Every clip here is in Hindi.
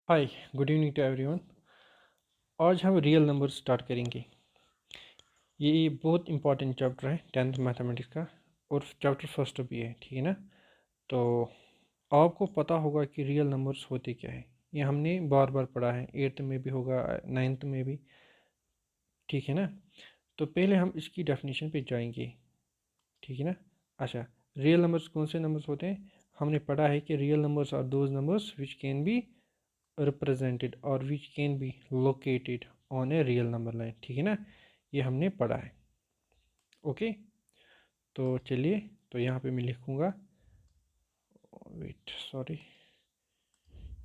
Hi, good evening to everyone. आज हम रियल नंबर स्टार्ट करेंगे। ये बहुत इंपॉर्टेंट चैप्टर है 10th मैथमेटिक्स का और चैप्टर फर्स्ट भी है, ठीक है ना। तो आपको पता होगा कि रियल नंबर्स होते क्या है। ये हमने बार बार पढ़ा है, 8th में भी होगा, 9th में भी, ठीक है ना। तो पहले हम इसकी डेफिनेशन पे जाएंगे, ठीक है ना। अच्छा, रियल नंबर्स कौन से नंबर्स होते हैं? हमने पढ़ा है कि real numbers are those numbers which can be represented or which can be located on a real number line, ठीक है ना। ये हमने पढ़ा है। ओके, तो चलिए, तो यहाँ पे मैं लिखूँगा, वेट सॉरी,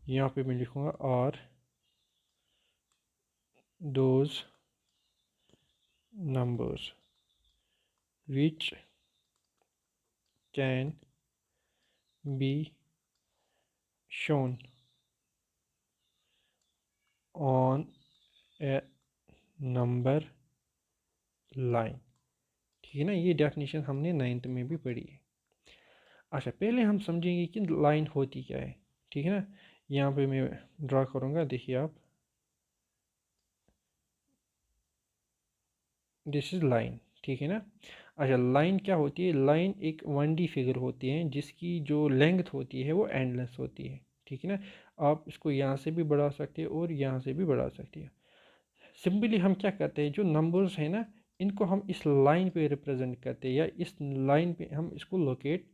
यहाँ पे मैं लिखूँगा और those numbers which can be shown on a number line, ठीक है ना। ये डेफिनेशन हमने 9th में भी पढ़ी है। अच्छा, पहले हम समझेंगे कि लाइन होती क्या है, ठीक है ना। यहाँ पे मैं ड्रा करूँगा, देखिए आप, दिस इज़ लाइन, ठीक है ना। अच्छा, लाइन क्या होती है? लाइन एक 1D फिगर होती है जिसकी जो लेंथ होती है वो एंडलेस होती है, ठीक है ना। आप इसको यहाँ से भी बढ़ा सकते हैं और यहाँ से भी बढ़ा सकते हैं। सिंपली हम क्या करते हैं, जो नंबर्स हैं ना, इनको हम इस लाइन पे रिप्रेजेंट करते हैं या इस लाइन पे हम इसको लोकेट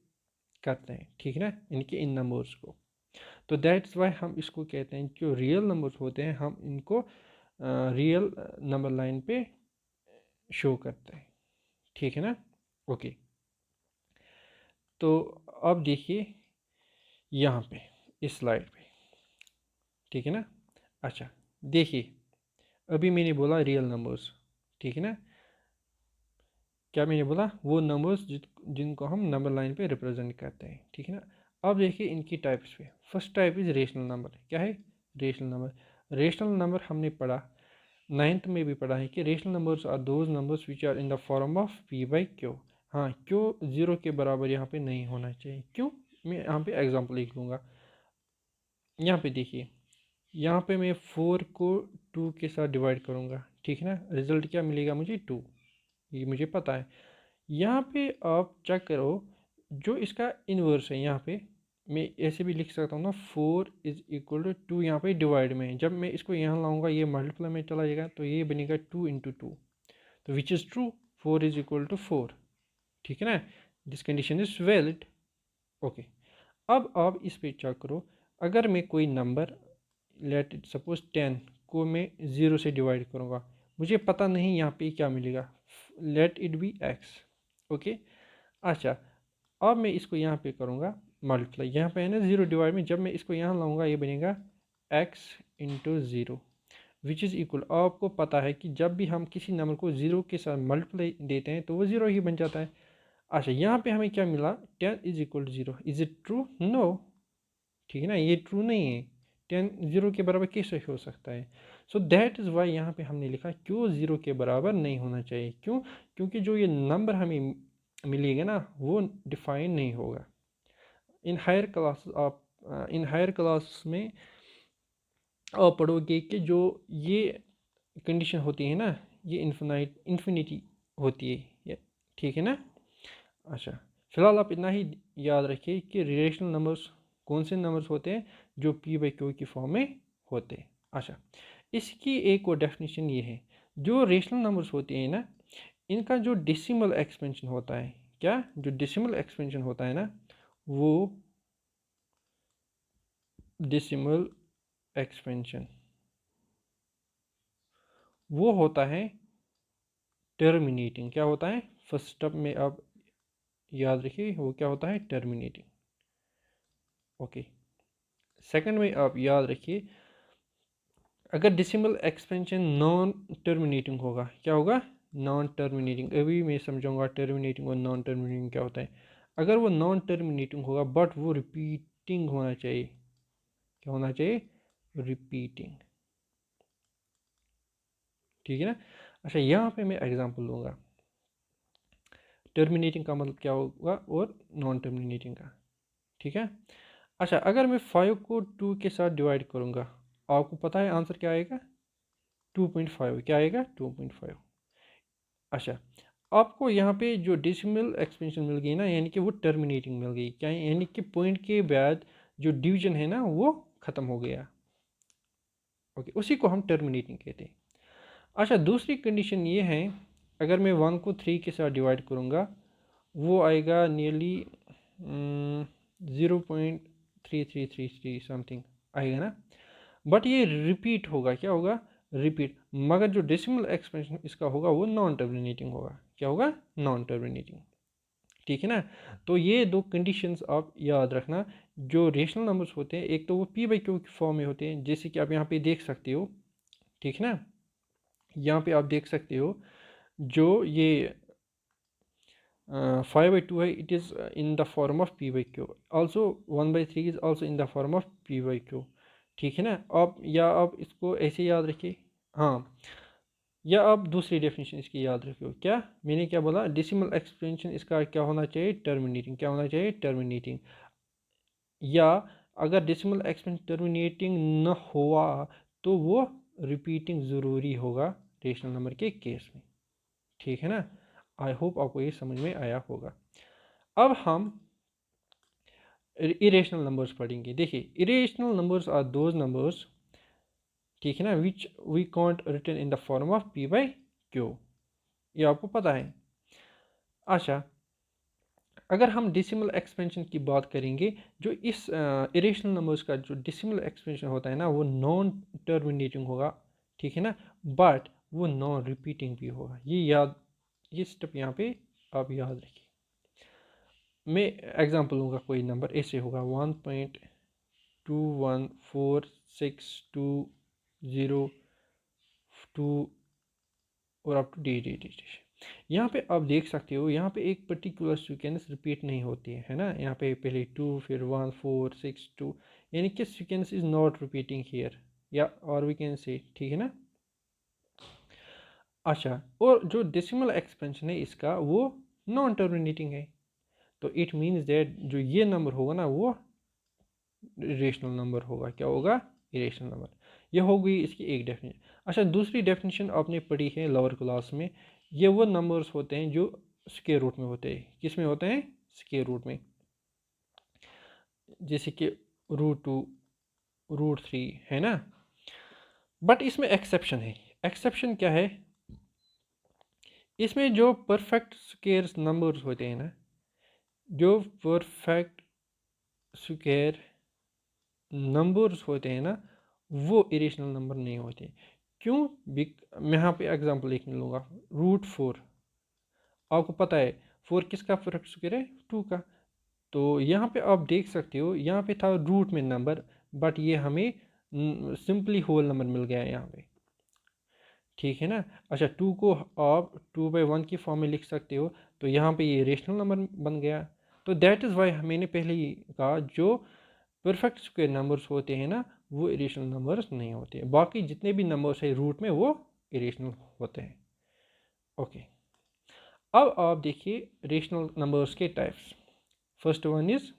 करते हैं, ठीक है ना, इनके इन नंबर्स को। तो दैट्स वाई हम इसको कहते हैं, जो रियल नंबर्स होते हैं हम इनको रियल नंबर लाइन पे शो करते हैं, ठीक है ना। ओके, तो अब देखिए यहाँ पे इस स्लाइड पे, ठीक है ना। अच्छा, देखिए, अभी मैंने बोला रियल नंबर्स, ठीक है ना। क्या मैंने बोला? वो नंबर्स जिनको हम नंबर लाइन पे रिप्रेजेंट करते हैं, ठीक है ना। अब देखिए इनकी टाइप्स पे। First type is rational number. क्या है? Rational number. रेशनल नंबर हमने पढ़ा, 9th में भी पढ़ा है कि rational numbers are those numbers which are in the form of P by Q. हाँ, क्यू ज़ीरो के बराबर यहाँ पे नहीं होना चाहिए। क्यों? मैं यहाँ पे एग्जांपल लिख लूँगा। यहाँ पे देखिए, यहाँ पे मैं 4 को 2 के साथ डिवाइड करूँगा, ठीक है ना। रिजल्ट क्या मिलेगा मुझे? 2। ये मुझे पता है। यहाँ पे आप चेक करो, जो इसका इन्वर्स है, यहाँ पे मैं ऐसे भी लिख सकता हूँ ना, 4 इज इक्वल टू 2। यहाँ पे डिवाइड में जब मैं इसको यहाँ लाऊंगा ये मल्टीप्लाई में चला जाएगा, तो ये बनेगा 2 इंटू 2, तो which is true, 4 is equal to 4, ठीक है ना। This condition is valid. Okay, अब आप इस पे चेक करो, अगर मैं कोई नंबर, लेट इट सपोज 10 को मैं 0 से डिवाइड करूँगा, मुझे पता नहीं यहाँ पे क्या मिलेगा, let it be x. Okay, अच्छा, अब मैं इसको यहाँ पे करूँगा मल्टीप्लाई, यहाँ पे है ना 0 डिवाइड में, जब मैं इसको यहाँ लाऊंगा ये बनेगा x into zero, which is equal, आपको पता है कि जब भी हम किसी नंबर को 0 के साथ मल्टीप्लाई देते हैं तो वो 0 ही बन जाता है। अच्छा, यहाँ पे हमें क्या मिला? 10 is equal to 0। Is it true? No, ठीक है ना, ये ट्रू नहीं है। 10 0 के बराबर कैसे हो सकता है? सो दैट इज़ वाई यहाँ पे हमने लिखा क्यों 0 के बराबर नहीं होना चाहिए। क्यों? क्योंकि जो ये नंबर हमें मिलेगा ना वो डिफाइन नहीं होगा। इन हायर क्लास आप इन हायर क्लास में आप पढ़ोगे कि जो ये कंडीशन होती है ना, ये इन्फिनिटी होती है ये, ठीक है ना। अच्छा, फिलहाल आप इतना ही याद रखिए कि रिलेशनल नंबर्स कौन से नंबर्स होते हैं, जो पी बाई क्यू की फॉर्म में होते हैं। अच्छा, इसकी एक और डेफिनेशन ये है, जो रेशनल नंबर्स होते हैं ना, इनका जो डेसिमल एक्सपेंशन होता है, क्या जो डेसिमल एक्सपेंशन होता है ना, वो डेसिमल एक्सपेंशन वो होता है टर्मिनेटिंग। क्या होता है? फर्स्ट स्टेप में आप याद रखिए, वो क्या होता है? टर्मिनेटिंग। ओके, सेकंड में आप याद रखिए, अगर डेसिमल एक्सपेंशन नॉन टर्मिनेटिंग होगा, क्या होगा? Non terminating. अभी मैं समझाऊंगा टर्मिनेटिंग और नॉन टर्मिनेटिंग क्या होता है। अगर वो नॉन टर्मिनेटिंग होगा बट वो रिपीटिंग होना चाहिए, क्या होना चाहिए? रिपीटिंग, ठीक है ना। अच्छा, यहाँ पे मैं एग्जांपल लूँगा, टर्मिनेटिंग का मतलब क्या होगा और नॉन टर्मिनेटिंग का, ठीक है। अच्छा, अगर मैं 5 को 2 के साथ डिवाइड करूँगा आपको पता है आंसर क्या आएगा? 2.5। क्या आएगा? 2.5। अच्छा, आपको यहाँ पे जो डेसिमल एक्सपेंशन मिल गई ना, यानी कि वो टर्मिनेटिंग मिल गई। क्या यानी कि पॉइंट के बाद जो डिवीजन है ना वो ख़त्म हो गया। ओके, उसी को हम टर्मिनेटिंग कहते हैं। अच्छा, दूसरी कंडीशन ये है, अगर मैं 1 को 3 के साथ डिवाइड करूँगा, वो आएगा नियरली 0.3333 समथिंग आएगा ना। बट ये रिपीट होगा। क्या होगा? रिपीट। मगर जो डेसिमल एक्सपेंशन इसका होगा वो नॉन टर्मिनेटिंग होगा। क्या होगा? Non terminating. ठीक है ना। तो ये दो कंडीशंस आप याद रखना। जो रेशनल नंबर्स होते हैं, एक तो वो पी बाई क्यू की फॉर्म में होते हैं, जैसे कि आप यहाँ पे देख सकते हो। ठीक है ना, यहाँ पे आप देख सकते हो जो ये 5/2 है, it is in the form of P by Q. Also 1/3 is also in the form of P by Q. ठीक है ना। आप या आप इसको ऐसे याद रखिए। हाँ, या आप दूसरी डेफिनेशन इसकी याद रखियो। क्या मैंने क्या बोला? डेसिमल एक्सपेंशन इसका क्या होना चाहिए? टर्मिनेटिंग। क्या होना चाहिए? टर्मिनेटिंग। या अगर डेसिमल एक्सपेंशन टर्मिनेटिंग न हुआ तो वो रिपीटिंग ज़रूरी होगा रेशनल नंबर के केस में। ठीक है ना। आई होप आपको ये समझ में आया होगा। अब हम इरेशनल नंबर्स पढ़ेंगे। देखिए, irrational numbers are those numbers, ठीक है ना, which we can't written in the form of P by Q. ये आपको पता है। अच्छा, अगर हम डेसिमल एक्सपेंशन की बात करेंगे, जो इस इरेशनल नंबर्स का जो डेसिमल एक्सपेंशन होता है ना, वो नॉन टर्मिनेटिंग होगा। ठीक है ना। बट वो नॉन रिपीटिंग भी होगा। ये स्टेप यहाँ पे आप याद रखिए। मैं एग्जांपल लूँगा। कोई नंबर ऐसे होगा 1.2146202 और up to D D D. यहाँ पे आप देख सकते हो, यहाँ पे एक पर्टिकुलर सीक्वेंस रिपीट नहीं होती है ना। यहाँ पे पहले 2, फिर 1 4 6 2, यानी कि sequence is not repeating here, या और वी कैन से। ठीक है ना। अच्छा, और जो डेसिमल एक्सपेंशन है इसका वो नॉन टर्मिनेटिंग है। तो इट मीन्स दैट जो ये नंबर होगा ना वो इरेशनल नंबर होगा। क्या होगा? Irrational number. ये हो गई इसकी एक डेफिनेशन। अच्छा, दूसरी डेफिनेशन आपने पढ़ी है लोअर क्लास में। ये वो नंबर्स होते हैं जो स्क्वायर रूट में होते हैं। किस में होते हैं? स्क्वायर रूट में। जैसे कि √2, √3 है ना। बट इसमें एक्सेप्शन है। एक्सेप्शन क्या है? इसमें जो परफेक्ट स्क्वायर नंबर्स होते हैं ना, जो परफेक्ट स्क्वायर नंबर्स होते हैं ना, वो इरेशनल नंबर नहीं होते। क्यों? मैं यहाँ पे एग्जांपल लिखने लूँगा। √4, आपको पता है 4 किसका परफेक्ट स्क्वायर है? 2 का। तो यहाँ पे आप देख सकते हो, यहाँ पे था रूट में नंबर, बट ये हमें सिंपली होल नंबर मिल गया है यहाँ पे। ठीक है ना। अच्छा, 2 को आप 2/1 की फॉर्म में लिख सकते हो, तो यहाँ पे ये रेशनल नंबर बन गया। तो दैट इज़ वाई मैंने पहले ही कहा, जो परफेक्ट स्क्वायर नंबर्स होते हैं ना, वो इरेशनल नंबर्स नहीं होते। बाकी जितने भी नंबर्स है रूट में वो इरेशनल होते हैं। ओके, अब आप देखिए रेशनल नंबर्स के types. First one is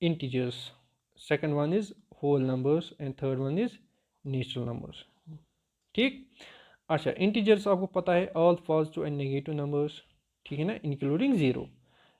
integers, second one is whole numbers, and third one is natural numbers. ठीक। अच्छा, इंटीजर्स आपको पता है all falls to and negative numbers. ठीक है ना, इंक्लूडिंग ज़ीरो।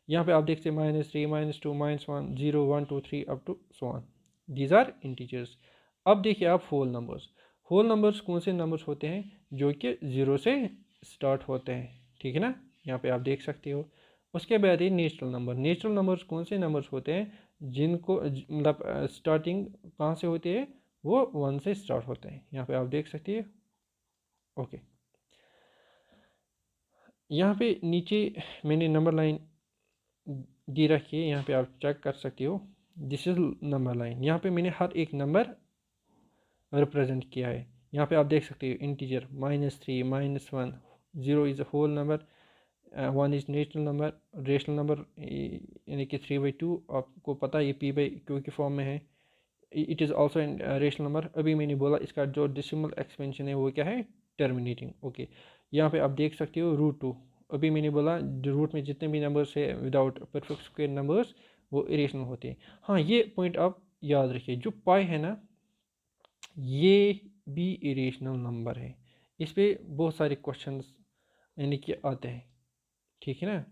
यहाँ पे आप देखते हैं -3 -2 -1 0 1 2 3 up to so on. These are integers. अब देखिए आप होल नंबर्स। होल नंबर्स कौन से नंबर्स होते हैं? जो कि ज़ीरो से स्टार्ट होते हैं। ठीक है ना, यहाँ पे आप देख सकते हो। उसके बाद ये नेचुरल नंबर। नेचुरल नंबर्स कौन से नंबर्स होते हैं जिनको मतलब स्टार्टिंग कहाँ से होती है? वो 1 से स्टार्ट होते हैं। यहाँ पे आप देख सकते हैं। ओके, यहाँ पे नीचे मैंने नंबर लाइन दी रखी है, यहाँ पे आप चेक कर सकते हो। This is number line. यहाँ पे मैंने हर एक नंबर रिप्रेजेंट किया है। यहाँ पे आप देख सकते हो integer -3 -1, 0 is a whole number, 1 is natural number, rational number यानी कि 3/2। आपको पता है ये p/q की फॉर्म में है। It is also in rational number. अभी मैंने बोला इसका जो डेसिमल एक्सपेंशन है वो क्या है? टर्मिनेटिंग। ओके, यहाँ पे आप देख सकते हो √2। अभी मैंने बोला रूट में जितने भी नंबर्स है विदाउट परफेक्ट स्क्वायर नंबर्स वो इरेशनल होते हैं। हाँ, ये पॉइंट आप याद रखिए जो पाई है ना, ये भी इरेशनल नंबर है। इस पे बहुत सारे क्वेश्चंस यानी कि आते हैं, ठीक है ना,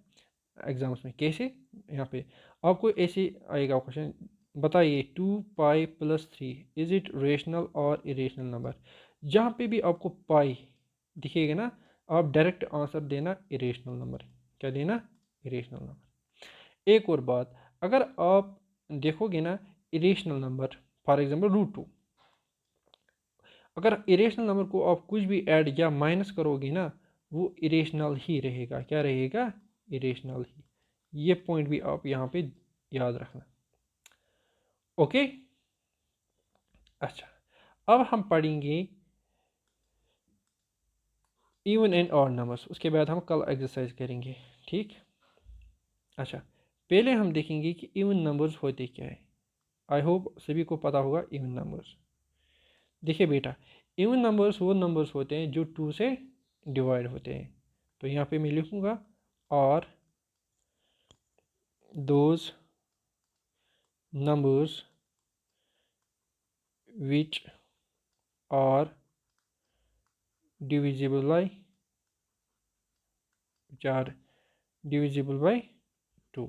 एग्जाम्स में। कैसे? यहाँ पे आपको ऐसे आएगा क्वेश्चन, बताइए 2 पाई + 3 इज इट रेशनल और इरेशनल नंबर। जहाँ पे भी आपको पाई दिखेगा ना, आप डायरेक्ट आंसर देना इरेशनल नंबर। क्या देना? Irrational number. एक और बात, अगर आप देखोगे ना इरेशनल नंबर, फॉर एग्जांपल √2, अगर इरेशनल नंबर को आप कुछ भी ऐड या माइनस करोगे ना, वो इरेशनल ही रहेगा। क्या रहेगा? इरेशनल ही। ये पॉइंट भी आप यहाँ पे याद रखना। ओके। अच्छा, अब हम पढ़ेंगे इवन एंड ऑड नंबर्स, उसके बाद हम कल एक्सरसाइज करेंगे, ठीक। अच्छा, पहले हम देखेंगे कि इवन नंबर्स होते क्या है। आई होप सभी को पता होगा इवन नंबर्स। देखिए बेटा, इवन नंबर्स वो नंबर्स होते हैं जो 2 से डिवाइड होते हैं। तो यहाँ पे मैं लिखूँगा और those numbers which are divisible by which are divisible by 2,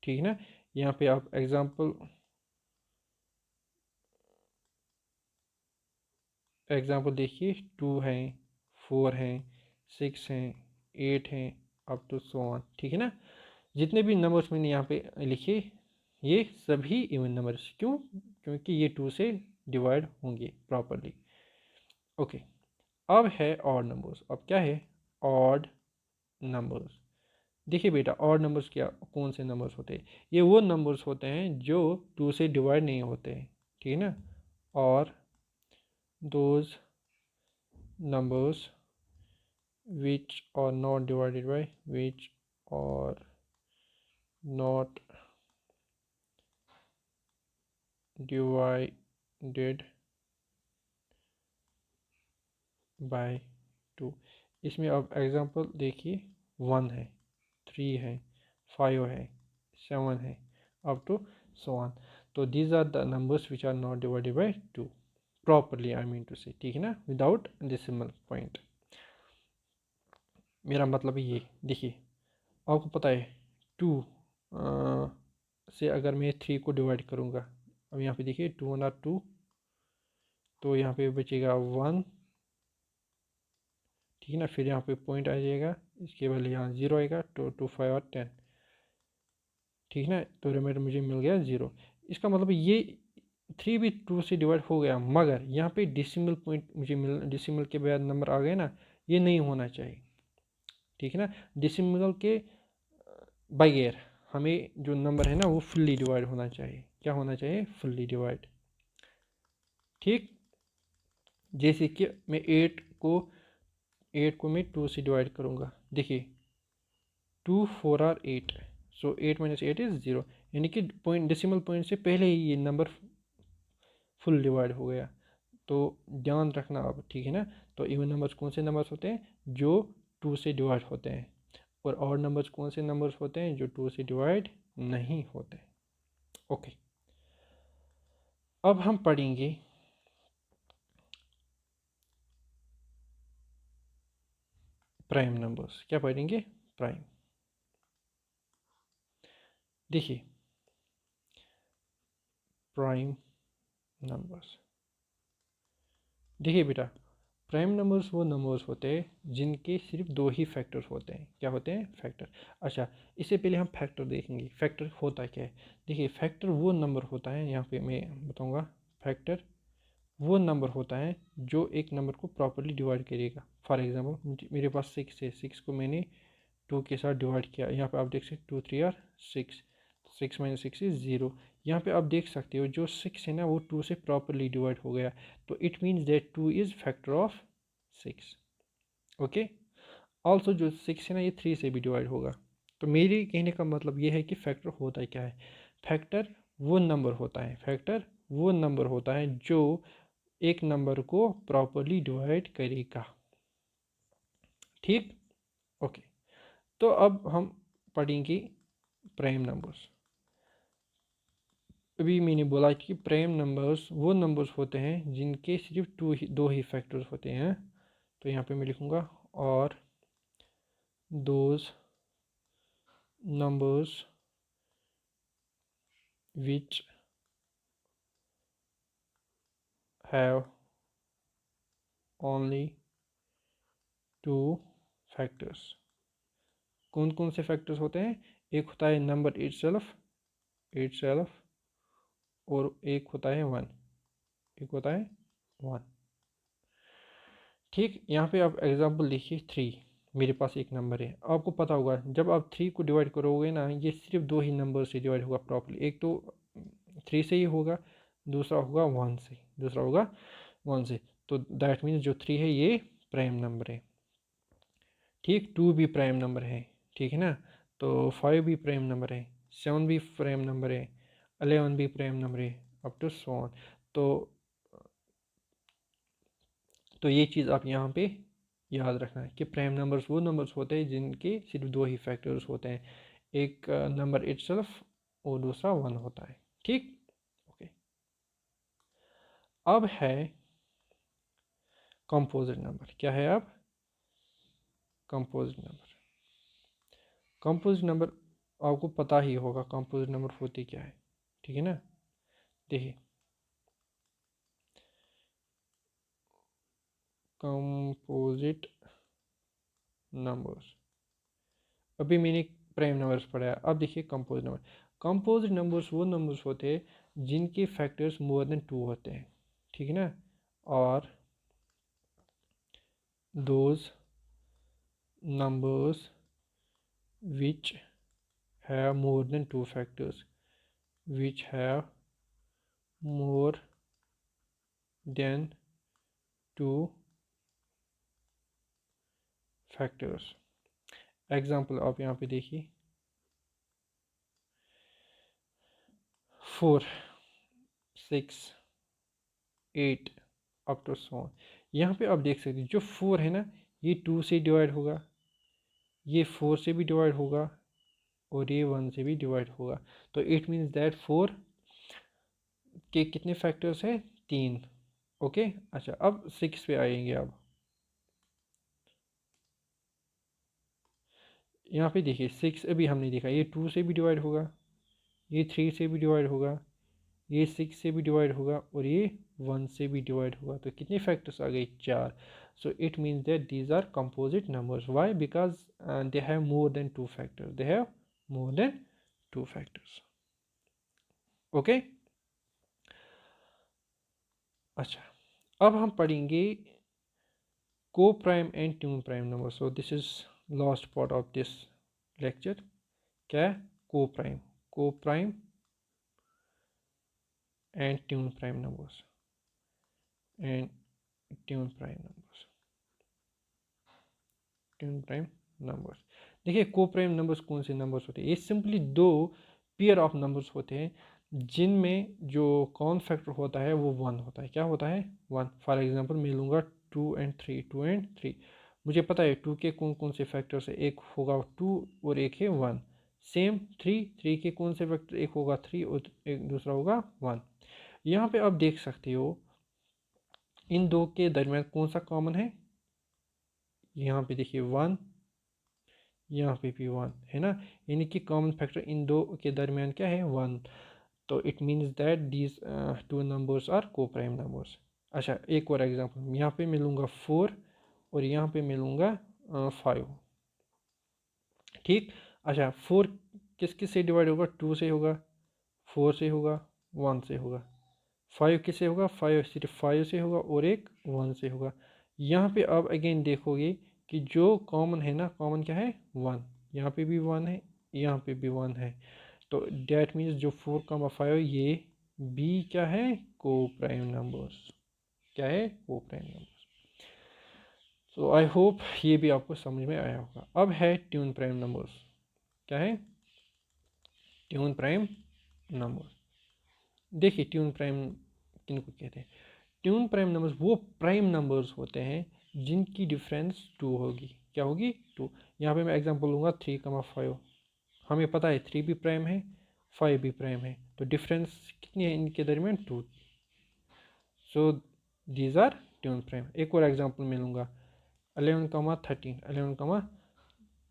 ठीक है ना। यहाँ पे आप एग्जाम्पल देखिए, 2 हैं, 4 हैं, 6 हैं, 8 हैं, अप टू सो ऑन, ठीक है ना। जितने भी नंबर्स मैंने यहाँ पे लिखे, ये सभी इवन नंबर्स। क्यों? क्योंकि ये 2 से डिवाइड होंगे प्रॉपरली। ओके, अब है ऑड नंबर्स। अब क्या है? Odd numbers. देखिए बेटा, ऑड नंबर्स क्या, कौन से नंबर्स होते हैं? ये वो नंबर्स होते हैं जो 2 से डिवाइड नहीं होते हैं, ठीक है ना। और those numbers which are not divided by which are not divided by 2। इसमें आप एग्जांपल देखिए, 1 है, 3 है, 5 है, 7 है, अप टू सो ऑन। तो these are the numbers which are not divided by 2 properly, I mean to say, ठीक है ना, विदाउट डेसिमल पॉइंट। मेरा मतलब ये देखिए, आपको पता है 2 से अगर मैं 3 को डिवाइड करूँगा, अब यहाँ पे देखिए 2 1 2, तो यहाँ पे बचेगा 1, ठीक है ना। फिर यहाँ पे पॉइंट आ जाएगा, इसके बाद यहाँ 0 आएगा, 2 2 5 और 10, ठीक है ना। तो रिमाइंडर मुझे मिल गया 0। इसका मतलब ये 3 भी 2 से डिवाइड हो गया, मगर यहाँ पे डेसिमल पॉइंट मुझे मिल, डेसिमल के बाद नंबर आ गए ना, ये नहीं होना चाहिए, ठीक है ना। डेसिमल के बगैर हमें जो नंबर है ना, वो फुल्ली डिवाइड होना चाहिए। क्या होना चाहिए? फुल्ली डिवाइड, ठीक। जैसे कि मैं 8 को मैं 2 से डिवाइड करूँगा, देखिए 2 4 और 8, सो 8 - 8 इज़ 0, यानी कि पॉइंट, डेसिमल पॉइंट से पहले ही ये नंबर फुल डिवाइड हो गया। तो ध्यान रखना अब, ठीक है ना। तो इवन नंबर्स कौन से नंबर्स होते हैं? जो 2 से डिवाइड होते हैं। और ऑड नंबर्स कौन से नंबर्स होते हैं? जो 2 से डिवाइड नहीं होते। ओके, अब हम पढ़ेंगे प्राइम नंबर्स। क्या पढ़ेंगे? प्राइम। देखिए, प्राइम नंबर्स, देखिए बेटा, प्राइम नंबर्स वो नंबर्स होते हैं जिनके सिर्फ 2 ही फैक्टर्स होते हैं। क्या होते हैं? फैक्टर। अच्छा, इससे पहले हम फैक्टर देखेंगे। फैक्टर होता क्या है? देखिए, फैक्टर वो नंबर होता है, यहाँ पे मैं बताऊँगा। फैक्टर वो नंबर होता है जो एक नंबर को प्रॉपरली डिवाइड करेगा। फॉर एग्जांपल मेरे पास 6 है, 6 को मैंने 2 के साथ डिवाइड किया। यहाँ पे आप देख सकते 2 3 और 6, 6 - 6 इज 0। यहाँ पे आप देख सकते हो जो 6 है ना, वो 2 से प्रॉपरली डिवाइड हो गया। तो it means that 2 is factor of 6। Okay, also जो 6 है ना, ये 3 से भी डिवाइड होगा। तो मेरे कहने का मतलब ये है कि फैक्टर होता है क्या है? फैक्टर वो नंबर होता है, फैक्टर वो नंबर होता है जो एक नंबर को प्रॉपरली डिवाइड करेगा, ठीक। ओके, तो अब हम पढ़ेंगे प्राइम नंबर्स। अभी मैंने बोला कि प्राइम नंबर्स वो नंबर्स होते हैं जिनके सिर्फ दो ही फैक्टर्स होते हैं। तो यहाँ पे मैं लिखूँगा और those numbers which have only two factors. कौन कौन से फैक्टर्स होते हैं? एक होता है नंबर इटसेल्फ और एक होता है वन, एक होता है वन। ठीक, यहाँ पे आप एग्जांपल देखिए 3। मेरे पास एक नंबर है, आपको पता होगा जब आप 3 को डिवाइड करोगे ना, ये सिर्फ दो ही नंबर से डिवाइड होगा प्रॉपर्ली। एक तो 3 से ही होगा, दूसरा होगा 1 से, दूसरा होगा 1 से। तो दैट मीन्स जो 3 है ये प्राइम नंबर है। ठीक, 2 भी प्राइम नंबर है, ठीक है ना। तो 5 भी प्राइम नंबर है, 7 भी प्राइम नंबर है, 11 भी प्राइम नंबर है, अप टू सो ऑन। तो ये चीज़ आप यहाँ पे याद रखना है कि प्राइम नंबर्स वो नंबर्स होते हैं जिनके सिर्फ दो ही फैक्टर्स होते हैं, एक नंबर इटसेल्फ और दूसरा वन होता है। ठीक, ओके। अब है कंपोजिट नंबर। क्या है अब? Composite number. कंपोजिट नंबर आपको पता ही होगा कंपोजिट नंबर होती क्या है, ठीक है ना। देखिए कंपोजिट नंबर्स, अभी मैंने प्राइम नंबर्स पढ़ाया, अब देखिए कंपोजिट नंबर। कंपोजिट नंबर्स वो नंबर्स होते हैं जिनके फैक्टर्स मोर देन 2 होते हैं, ठीक है ना। और those numbers which have more than 2 factors, which have more than 2 factors. Example आप यहाँ पे देखिए 4, 6, 8 अप टू सो ऑन। यहाँ पे आप देख सकते हैं जो 4 है ना, ये 2 से डिवाइड होगा, ये 4 से भी डिवाइड होगा और ये 1 से भी डिवाइड होगा। तो इट मीन्स दैट 4 के कितने फैक्टर्स हैं? 3। ओके, अच्छा अब 6 पे आएंगे। अब यहाँ पे देखिए 6 अभी हमने देखा, ये 2 से भी डिवाइड होगा, ये 3 से भी डिवाइड होगा, ये 6 से भी डिवाइड होगा और ये 1 से भी डिवाइड होगा। तो कितने फैक्टर्स आ गए? 4। So it means that these are composite numbers. Why? Because they have more than 2 factors, they have more than 2 factors. Okay, अच्छा अब हम पढ़ेंगे coprime and twin prime number. So this is last part of this lecture. क्या है? Coprime and twin prime numbers, and twin prime numbers, twin prime numbers. देखिए को प्राइम नंबर्स कौन से नंबर्स होते हैं? ये सिंपली दो पेयर ऑफ नंबर्स होते हैं जिनमें जो कॉमन फैक्टर होता है वो 1 होता है। क्या होता है? 1। फॉर एग्जांपल मैं लूँगा 2 एंड 3, 2 एंड 3। मुझे पता है 2 के कौन कौन से फैक्टर्स है, एक होगा 2 और एक है 1। सेम 3 के कौन से फैक्टर, एक होगा 3 और एक दूसरा होगा 1। यहाँ पे आप देख सकते हो इन दो के दरमियान कौन सा कॉमन है। यहाँ पे देखिए 1, यहाँ पे भी 1 है ना, यानी कि कॉमन फैक्टर इन दो के दरमियान क्या है? 1। तो it means that these two numbers are coprime numbers. अच्छा एक और एग्जांपल, यहाँ पे मिलूँगा 4 और यहाँ पे मिलूँगा 5। ठीक, अच्छा 4 किस किस से डिवाइड होगा? 2 से होगा, 4 से होगा, 1 से होगा। 5 किससे होगा? 5 सिर्फ 5 से होगा और एक 1 से होगा। यहाँ पे आप अगेन देखोगे कि जो कॉमन है ना, कॉमन क्या है? 1। यहाँ पे भी 1 है, यहाँ पे भी 1 है। तो डैट मीन्स जो 4, 5 ये बी क्या है? Coprime numbers. क्या है? Coprime numbers. So I hope ये भी आपको समझ में आया होगा। अब है ट्यून प्राइम नंबर्स। क्या है? Tune prime numbers. देखिए ट्यून प्राइम किनको कहते हैं? ट्यून प्राइम नंबर्स वो प्राइम नंबर्स होते हैं जिनकी डिफरेंस 2 होगी। क्या होगी? 2। यहाँ पे मैं एग्जांपल लूँगा 3, 5। हमें पता है 3 भी प्राइम है 5 भी प्राइम है, तो डिफरेंस कितनी है इनके दरमियान? 2। So these are twin prime. एक और एग्जांपल मैं लूँगा, 11,13, 11,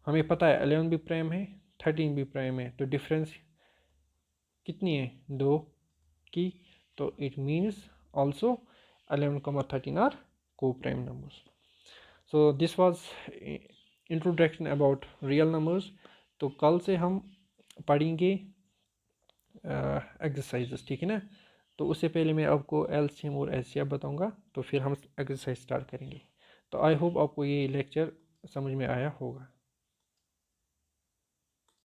हमें पता है 11 भी प्राइम है, 13 भी प्राइम है, तो डिफरेंस कितनी है? 2 की। तो it means also 11, 13 are coprime numbers. So this was introduction about real numbers. तो कल से हम पढ़ेंगे एक्सरसाइजेस, ठीक है ना। तो उससे पहले मैं आपको एलसीएम और एचसीएफ बताऊंगा, तो फिर हम एक्सरसाइज स्टार्ट करेंगे। तो आई होप आपको ये लेक्चर समझ में आया होगा।